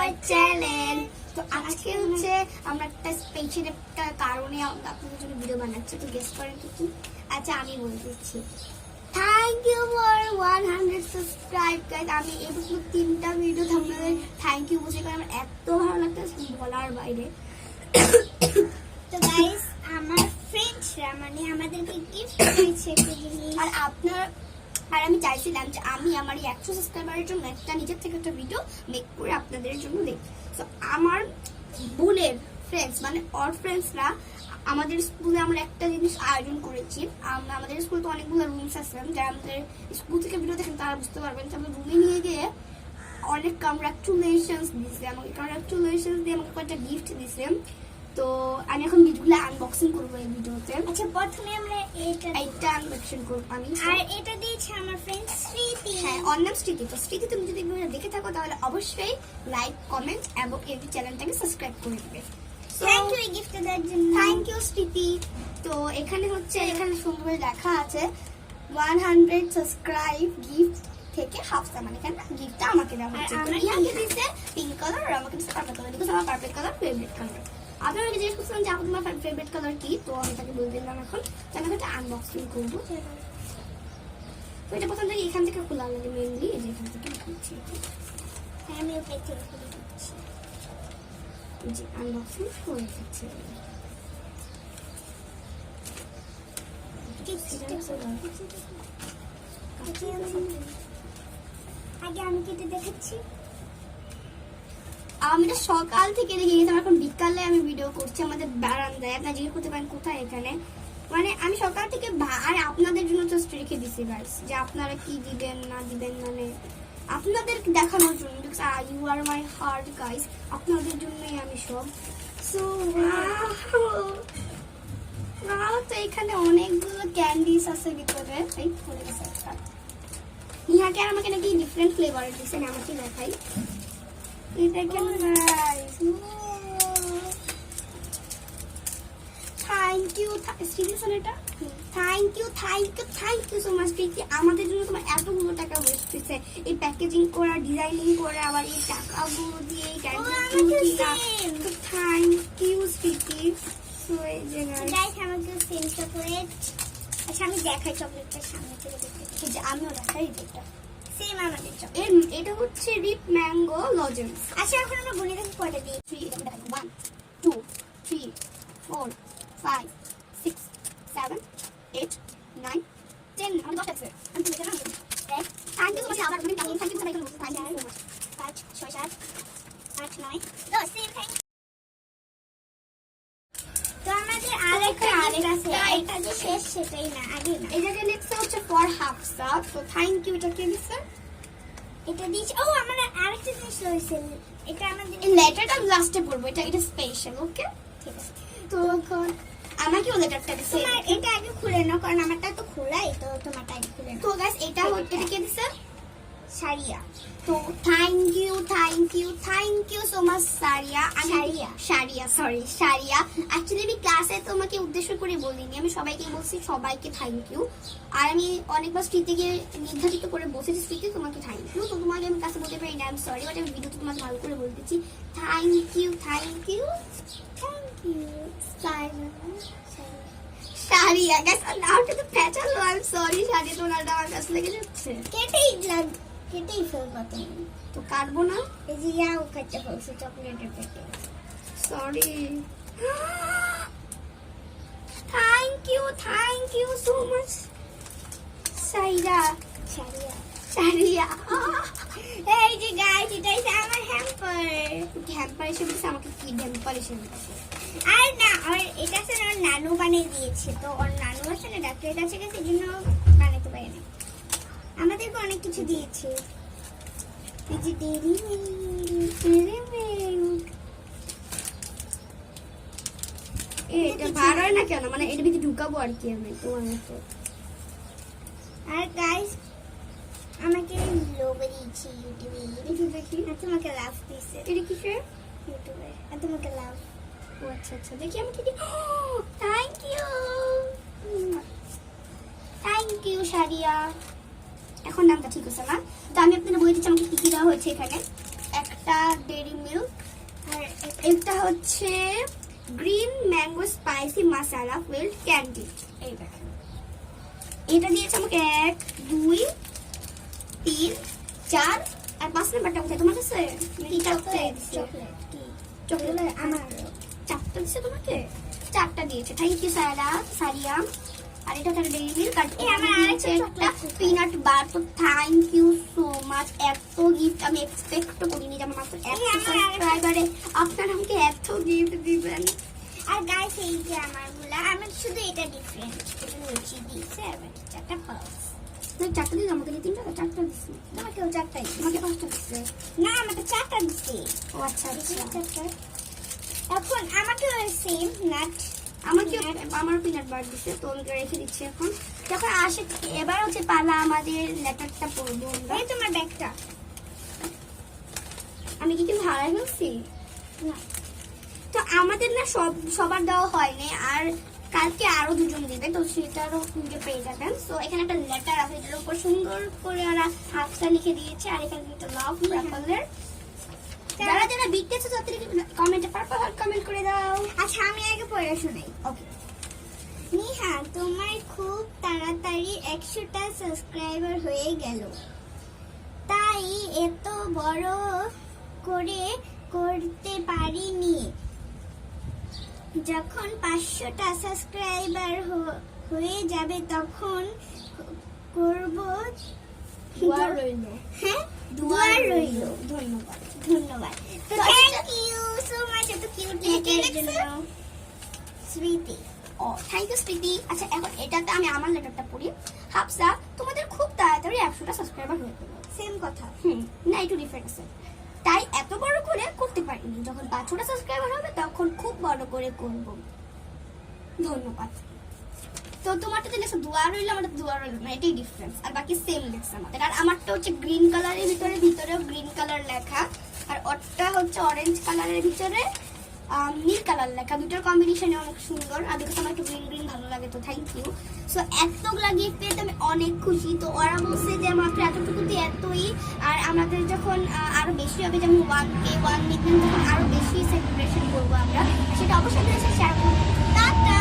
Our channel. তো আজকে হচ্ছে আমরা একটা স্পেশাল একটা কারণে আপনাদের জন্য ভিডিও বানাচ্ছি। তো গেস করেন কি? আচ্ছা আমি বলে দিচ্ছি। Thank you for 100 subscribe guys. আমি এই পর্যন্ত 3টা ভিডিও আপনাদের থ্যাংক ইউ বলছি, কারণ আমার এত ভালো লাগতেছে বলার বাইরে। তো গাইস আমার ফ্রেন্ডসরা মানে আমাদেরকে গিফট দিয়েছে একটা জিনিস। আর আমি চাইছিলাম যে আমি আমার এই 100 সাবস্ক্রাইবারের জন্য একটা নিজের থেকে একটা ভিডিও মেক করে আপনাদের জন্য দেই। তো আমার বোনের ফ্রেন্ডস মানে অর ফ্রেন্ডসরা আমাদের স্কুলে আমরা একটা জিনিস আয়োজন করেছি। আমাদের স্কুলে তো অনেকগুলো রুমস আছে, যারা আমাদের স্কুল থেকে ভিডিও দেখেন তারা বুঝতে পারবেন। তো আমরা রুমে নিয়ে গিয়ে অনেক কংগ্রাচুলেশনস দিয়েছে আমাকে, কংগ্রাচুলেশনস দিয়ে আমাকে কয়েকটা গিফট দিয়েছে। তো আমি এখন গিফটগুলো আনবক্সিং করবো এই ভিডিওতে। আচ্ছা প্রথমে আমরা এইটা আনবক্সিং করবো আমি। আর এটা দিয়েছে আমার ফ্রেন্ড স্মৃতি। হ্যাঁ, ওর নাম স্মৃতি। তো স্মৃতি, তুমি যদি ভিডিও দেখে থাকো তাহলে অবশ্যই লাইক, কমেন্ট এবং এই চ্যানেলটাকে সাবস্ক্রাইব করে দিবে। থ্যাংক ইউ এই গিফট দেওয়ার জন্য। থ্যাংক ইউ স্মৃতি। তো এখানে সুন্দর লেখা আছে 100 সাবস্ক্রাইব গিফট থেকে হাফসা, মানে এখানে গিফটটা আমাকে দেওয়া হচ্ছে। আর আমাকে দিয়েছে পিঙ্ক কালার আর আমাকে দিয়েছে পার্পল কালার, বিকজ আমার পার্পল কালার ফেভারিট কালার। আপনারা জিজ্ঞেস করছিলেন যে আপু তোমার ফেভারিট কালার কি, তো আমি তাকে বলে দিলাম এখন। তো আমি একটা আনবক্সিং করবো। তো এটা প্রথম থেকে এখান থেকে খোলা লাগে মেনলি, এই যে এখান থেকে খুলছি। আমি ওপর থেকে খুলে দিচ্ছি। যে আনবক্সিং হয়ে গেছে। আগে আমি কেটে দেখাচ্ছি। আমি তো সকাল থেকে দেখে গেছি, এখন বিকালে আমি ভিডিও করছি আমাদের বারান্দায়। আপনারা জিজ্ঞেস করতে পারেন কোথায় এখানে, মানে আমি সকাল থেকে আর আপনাদের জন্য জাস্ট রেখে দিছি গাইস, যে আপনারা কি দিবেন না দিবেন, মানে আপনাদের দেখানোর জন্য। You are my heart guys, আপনাদের জন্যই আমি সব। সো তো এখানে অনেকগুলো ক্যান্ডিস আছে ভিতরে। এই পড়ে গেছে একটা। নিহাকে আর আমাকে নাকি ডিফারেন্ট ফ্লেভারের দিয়েছে, আমাকে দেখাই। এটা কেমন গাইস? থ্যাংক ইউ স্টিভেন, এটা থ্যাংক ইউ সো মাচ প্রীতি। আমাদের জন্য তোমার এতগুলো টাকা ওয়েস্ট হয়েছে এই প্যাকেজিং করা, ডিজাইনিং করে, আবার এই টাকাগুলো দিয়ে এই ক্যান্ডিগুলো কিনা। তো থ্যাংক ইউ প্রীতি। সো এই যে গাইস আমাকে সেম চকলেট। আচ্ছা আমি দেখাই চকলেটটার সামনে থেকে দেখতে। এই যে আমিও দেখাই এটা সেম আমাদের চকলেট। এটা হচ্ছে রিপ ম্যাঙ্গো লজেন্স। আচ্ছা এখন আমরা গুনে দেখি কয়টা দিই। 1 2 3 4 5 6 7 8 9 10 আমি 10 আছে। আমি লিখে নাও। Thank you so much. আবার আমি thank you so much. Thank you so much. 5 6 7 8 9 10 same thank. তো আমাদের আরেকটা আছে। এটা যে শেষ সেটাই না, আগে না। এই জায়গায় লেখা হচ্ছে ফর হাফসা। তো থ্যাংক ইউ। এটা কে দিছে? এটা দিয়েছে। ও আমার আরেকটা জিনিস রয়েছে। এটা আমাদের এই লেটারটা আমি লাস্টে পড়বো, এটা স্পেশাল। ওকে ঠিক আছে। তো এখন আমাকেও লেটারটা দিছে। তোমার এটা আগে খুলে নাও, কারণ আমারটা তো খোলাই, তো তোমারটা আগে খুলে নাও। তো গাইস এটা কে দিছে? সারিয়া। তো thank you so much Sariya. Sariya actually আমি ক্লাসে তোমাকে উদ্দেশ্য করে বলিনি, আমি সবাইকে বলছি সবাইকে থ্যাংক ইউ। আর আমি অনেকবার স্মৃতিকে নির্ধারিত করে বলছি যে স্মৃতি তোমাকে থ্যাংক ইউ। তো তোমাকে আমি ক্লাসে বলতে পারি না, আই এম সরি, বাট আমি ভিডিওতে তোমাকে ভালো করে বলতেছি থ্যাংক ইউ সারিয়া। গাইস নামটা তো প্যাচালো। আই এম সরি সারিয়া, তোমার নামটা আমার কাছে লেগে যাচ্ছে। কেটেই ফেলবা তুমি। তো কাটবো না। এই যে ইয়াও কেটে ফেলছে চকলেটের packet. Sorry. Thank you so much Sariya. এই যে গাইস এটা হচ্ছে আমার হ্যাম্পার এসে বলছে আমাকে কি হ্যাম্পার এসে বলছে। আর না, আর এটা আছে না, ওর নানু বানিয়ে দিয়েছে। তো ওর নানু আছে না ডাক্তারের কাছে গেছে, এই জন্য বানাতে পারে না। আমাদেরকে অনেক কিছু দিয়েছে। এই যে ডেরি মিল্ক। এটা বার হয় না কেন, মানে এটা ভিতরে ঢুকাবো আর কি আমি তোমার মতো। আর গাইস আমাকে লোগো দিয়েছে ইউটিউবে। একটু দেখি। আর তোমাকে লাভ দিয়েছে এটা কিসের? ইউটিউবে। আর তোমাকে লাভ। ও আচ্ছা দেখি আমি কি। থ্যাংক ইউ সারিয়া। এখন নামটা ঠিক আছে না? তো আমি আপনাদের বলে দিচ্ছি আমাকে কি দেওয়া হয়েছে এখানে। একটা এটা ডেইরি মিল্ক, আর এটা হচ্ছে গ্রিন ম্যাঙ্গো স্পাইসি মাসালা ফিল্ড ক্যান্ডি। এই দেখেন, এটা দিয়েছে আমাকে 1 2 3 4 আর 5 নাম্বারটা কোথায় তোমার কাছে? চকলেট চকলেট আমার 4টা দিছে তোমাকে, 4টা দিয়েছে। থ্যাংক ইউ সারিয়া। আর এটা হচ্ছে ডেইরি মিল্ক, আর আমার আরেকটা একটা chocolate পিনাট বার। তো থ্যাংক ইউ সো মাচ। এত গিফট আমি এক্সপেক্ট করিনি যে আমার মাত্র 1 সাবস্ক্রাইবারে আপনারা আমাকে এত গিফট দিবেন। আর গাইস এই যে আমারগুলা, আমি শুধু এটা ডিফারেন্ট, এটা লুচি দিয়েছে আর বাকি 4টা পাউস। তুই 4টা দিস, আমাকে 3টা 4টা দিস। তোমাকেও 4টাই, আমাকে 5টা দিচ্ছে। না আমাকে 4টা দিছে। ও আচ্ছা আচ্ছা। এখন আমাকে সেম নাট, আমাকে আমার পিনাট বার দিচ্ছে, তো আমি রেখে দিচ্ছি। এখন যখন আসে এবার হচ্ছে পালা আমাদের লেটারটা পড়বো আমরা। এই তোমার ব্যাগটা। আমি কি কিন্তু হারাই ফেলছি? না তো আমাদের না সবার দেওয়া হয়নি, আর কালকে আরো 2জন দিবে, তো সেটারও খুঁজে পেয়ে যাবেন। তো এখানে একটা লেটার আছে, এটার উপর সুন্দর করে ওরা হাতটা লিখে দিয়েছে, আর এখানে একটা লাভ পার্পলের। যারা যারা বিটেছে তাদের কমেন্টে পার্পল হার্ট কমেন্ট করে দাও। আচ্ছা আমি আগে পড়ে শোনাই। ওকে। নিহা, তোমার খুব তাড়াতাড়ি 100টা সাবস্ক্রাইবার হয়ে গেল, তাই এত বড় করে করতে পারিনি। যখন 500টা সাবস্ক্রাইবার হয়ে যাবে তখন করব। দোয়া রইল। হ্যাঁ, দোয়া দোয়া রইল। রইল। ধন্যবাদ। ধন্যবাদ। তো তো থ্যাংক ইউ সো মাচ এত কিউট লেটারের জন্য। স্মৃতি। ও থ্যাংক ইউ স্মৃতি। আচ্ছা এখন এটাতে আমি আমার লেটারটা পড়ি। হাফসা, তোমাদের খুব তাড়াতাড়ি 100টা সাবস্ক্রাইবার হয়ে গেল। সেম কথা। না একটু ডিফারেন্ট আছে। তাই এত বড় করে করতে পারিনি, যখন 500টা সাবস্ক্রাইবার হবে তখন খুব বড় করে করব। ধন্যবাদ। তো তোমারটা লেখা দোয়া রইল, আমারটা দোয়া রইল না, এটাই ডিফারেন্স। আর বাকি সেম লেখছে আমাদের। আর আমারটা হচ্ছে গ্রিন কালারের ভিতরেও গ্রিন কালার লেখা, আর ওরটা হচ্ছে অরেঞ্জ কালারের ভিতরে নীল কালার লেখা। দুটোর কম্বিনেশনে অনেক সুন্দর, আর বিকজ আমার একটু গ্রিন গ্রিন ভালো লাগে, তো থ্যাংক ইউ। সো এতগুলা গিফট পেয়ে আমি অনেক খুশি। তো ওরা বলছে যে মাত্র এতটুকুতে এতই, আর আমাদের যখন আরো বেশি হবে, যেমন 1K 1 মিলিয়ন, তখন আরো বেশি সেলিব্রেশন করবো আমরা, সেটা অবশ্যই শেয়ার করবো। টাটা।